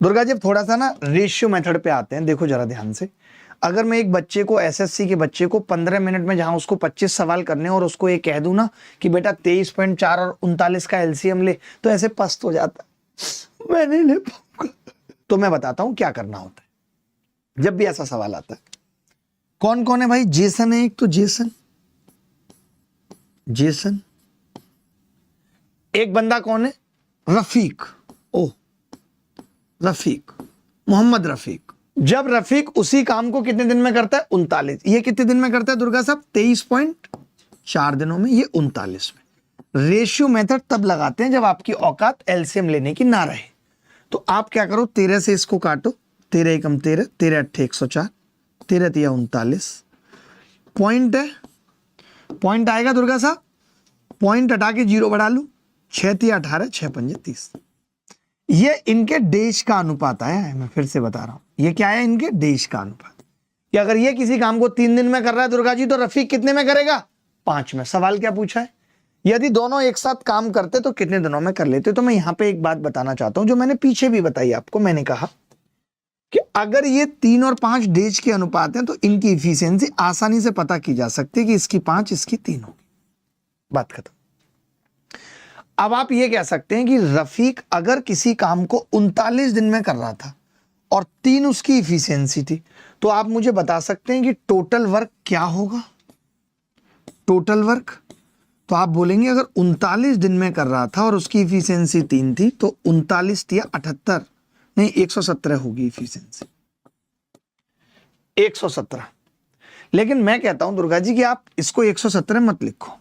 दुर्गा जी थोड़ा सा ना रेशियो मेथड पे आते हैं, देखो जरा ध्यान से। अगर मैं एक बच्चे को, एसएससी के बच्चे को 15 मिनट में जहां उसको 25 सवाल करने और उसको ये कह दूं ना कि बेटा 23.4 और 39 का एलसीएम ले, तो ऐसे पस्त हो जाता मैं नहीं ले पाऊंगा। तो मैं बताता हूं क्या करना होता है जब भी ऐसा सवाल आता है। कौन कौन है भाई? जेसन है एक, तो जेसन एक बंदा कौन है? रफीक। ओ रफीक, मोहम्मद रफीक। जब रफीक उसी काम को कितने दिन में करता है? 39। ये कितने दिन में करता है दुर्गा साहब? 23.4 दिनों में, ये 39 में। रेशियो मेथड तब लगाते हैं जब आपकी औकात एलसीएम लेने की ना रहे। तो आप क्या करो, 13 से इसको काटो, 13 एकम 13, 13 अट्ठे 104, 13 तिया 39। पॉइंट है, पॉइंट आएगा दुर्गा साहब, पॉइंट हटा के 0 बढ़ा लू, 6 तिया 18, 6 पंजे 30। ये इनके देश का अनुपात आया है, मैं फिर से बता रहा हूं, ये क्या है? इनके देश का अनुपात। कि अगर ये किसी काम को 3 दिन में कर रहा है दुर्गा जी, तो रफीक कितने में करेगा? 5 में। सवाल क्या पूछा है? यदि दोनों एक साथ काम करते तो कितने दिनों में कर लेते? तो मैं यहां पे एक बात बताना चाहता हूं जो मैंने पीछे भी बताई आपको। मैंने कहा कि अगर ये 3 और 5 डेज के अनुपात हैं तो इनकी इफिशियंसी आसानी से पता की जा सकती है कि इसकी 5 इसकी 3 होगी। बात खत्म। अब आप ये कह सकते हैं कि रफीक अगर किसी काम को 39 दिन में कर रहा था और 3 उसकी इफिशियंसी थी, तो आप मुझे बता सकते हैं कि टोटल वर्क क्या होगा? टोटल वर्क तो आप बोलेंगे अगर 39 दिन में कर रहा था और उसकी इफिशियंसी 3 थी, तो 39 तिया 78, नहीं 117 होगी इफिशियंसी, 117। लेकिन मैं कहता हूं दुर्गा जी कि आप इसको 117 मत लिखो,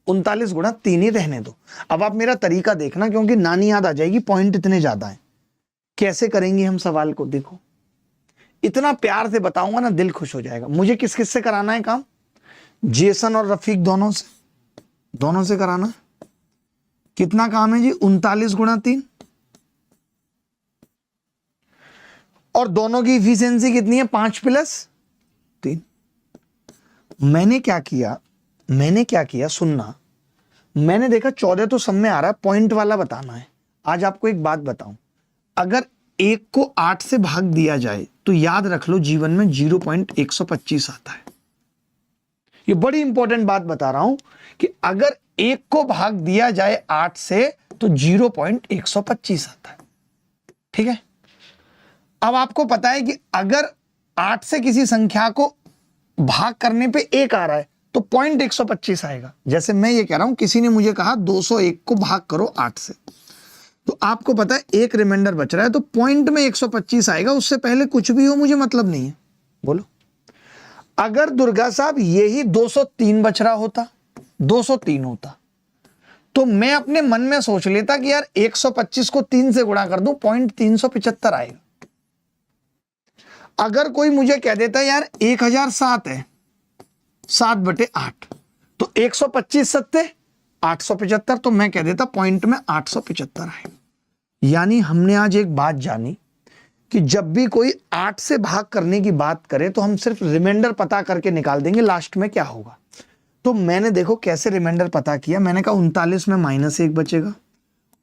39 गुणा 3 ही रहने दो। अब आप मेरा तरीका देखना, क्योंकि नानी याद आ जाएगी, पॉइंट इतने ज्यादा हैं। कैसे करेंगे हम सवाल को? देखो, इतना प्यार से बताऊंगा ना, दिल खुश हो जाएगा। मुझे किस किस से कराना है काम? जेसन और रफीक दोनों से कराना है। कितना काम है जी? 39 गुणा 3, और दोनों की इफिशियंसी कितनी है? 5 प्लस 3। मैंने क्या किया सुनना, मैंने देखा 14 तो सब में आ रहा है, पॉइंट वाला बताना है। आज आपको एक बात बताऊं, अगर 1 को 8 से भाग दिया जाए तो याद रख लो जीवन में 0.125 आता है। ये बड़ी इंपॉर्टेंट बात बता रहा हूं कि अगर 1 को भाग दिया जाए 8 से तो 0.125 आता है। ठीक है? अब आपको पता है कि अगर 8 से किसी संख्या को भाग करने पे 1 आ रहा है तो 0.125 आएगा। जैसे मैं ये कह रहा हूं, किसी ने मुझे कहा 201 को भाग करो 8 से, तो आपको पता है 1 रिमाइंडर बच रहा है, तो पॉइंट में 125 आएगा। उससे पहले कुछ भी हो मुझे मतलब नहीं है। बोलो, अगर दुर्गा साहब यही 203 बच रहा होता, 203 होता, तो मैं अपने मन में सोच लेता कि यार 125 को 3 से गुणा कर दूं, 0.375 आएगा। अगर कोई मुझे कह देता यार 1007 है, 7/8, तो 125 सत्ते 875, तो मैं कह देता पॉइंट में 875 आएगा। यानी हमने आज एक बात जानी कि जब भी कोई 8 से भाग करने की बात करे तो हम सिर्फ रिमाइंडर पता करके निकाल देंगे लास्ट में क्या होगा। तो मैंने देखो कैसे रिमाइंडर पता किया। मैंने कहा 39 में -1 बचेगा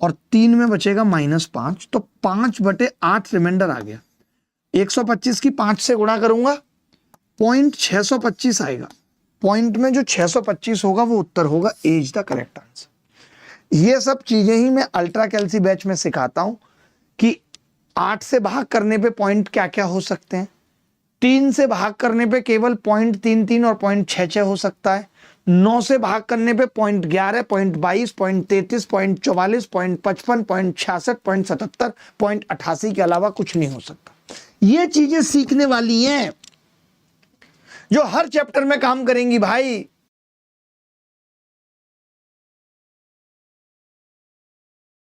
और 3 में बचेगा -5, तो 5/8 रिमाइंडर आ गया। 125 की 5 से गुणा करूंगा, 0.625 आएगा। पॉइंट में जो 625 होगा वो उत्तर होगा। As the correct answer. ये सब चीजें ही मैं अल्ट्रा कैल्सी बैच में सिखाता हूं कि 8 से भाग करने पे पॉइंट क्या क्या हो सकते हैं, 3 से भाग करने पे केवल 0.33 और 0.66 हो सकता है, 9 से भाग करने पे 0.11, 0.22, 0.33, 0.44, 0.55, 0.66, 0.77, 0.88 के अलावा कुछ नहीं हो सकता। ये चीजें सीखने वाली हैं जो हर चैप्टर में काम करेंगी भाई।